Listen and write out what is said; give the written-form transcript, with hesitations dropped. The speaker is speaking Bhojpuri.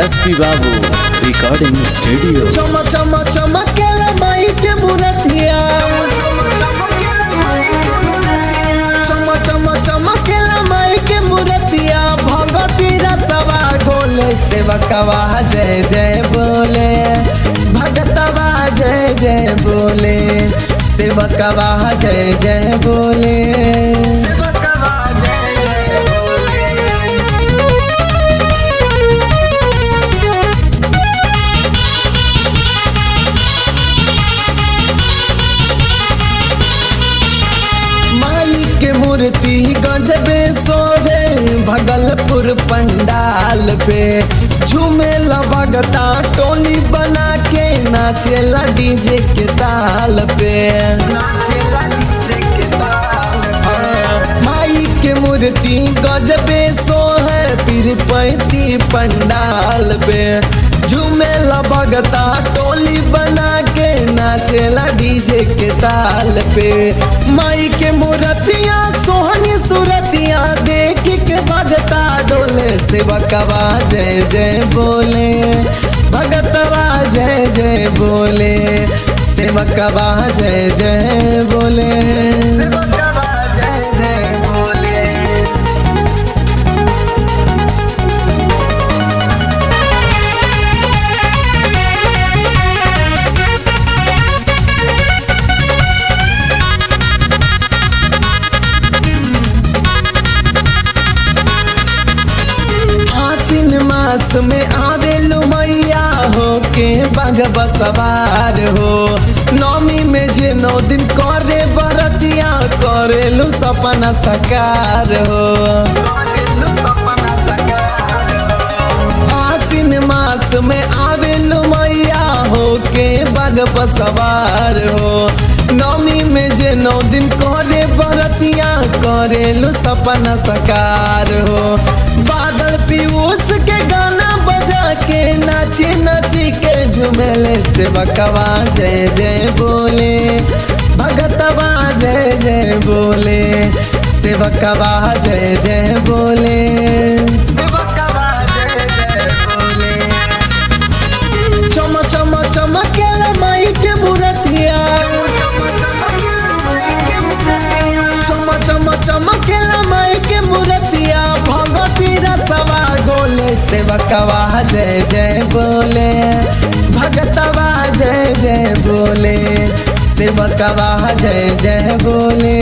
एसपी बाबू रिकॉर्डिंग स्टूडियो। चम चम चमकेला माई के मूर्तिया, चम चम चमकेला माई के मूर्तिया। भगती रसवा गोले सेवकवा जय जय बोले, भगतवा जय जय बोले, सेवकवा जय जय बोले। मूर्ति गजबे सोवे भगलपुर पंडाल पे, झूमेला भगता टोली बना के नाचेला डीजे के ताल पे। माई के मूर्ति गजबे सोहे तिरुपति पंडाल पे, झूमेला भगता टोली बना के नाचेला डीजे के ताल पे। माई के मूर्तिया सोहनी सूरतिया देख के भगता डोले, सेवकवा जय जय बोले, भगतवा जय जय बोले, सेवकवा जय जय बोले, सेवकवा जय जय बोले। मास में आवेलु मैया हो के बगवा सवार हो, नौमी में जे 9 दिन करे बरतिया करेलु सपना सकार हो। आसिन मास में आवेलु मैया हो के बगवा सवार हो, नौमी में जे 9 दिन करे बरतिया करेलु सपना सकार हो। बादल पीयूष के गाना बजा के नाची नाची के झूमेले, सेवकवा जय जय बोले, भगतवा जय जय बोले, सेवकवा जय जय बोले, सेवकवा जय जय बोले। चम चम चमकेला माई के मूर्तिया, चम चम चमकेला माई के मूर्तिया। भगती रसवा गोले सेवकवा जय जय बोले, भगतवा जय जय बोले, सेवकवा जय जय बोले।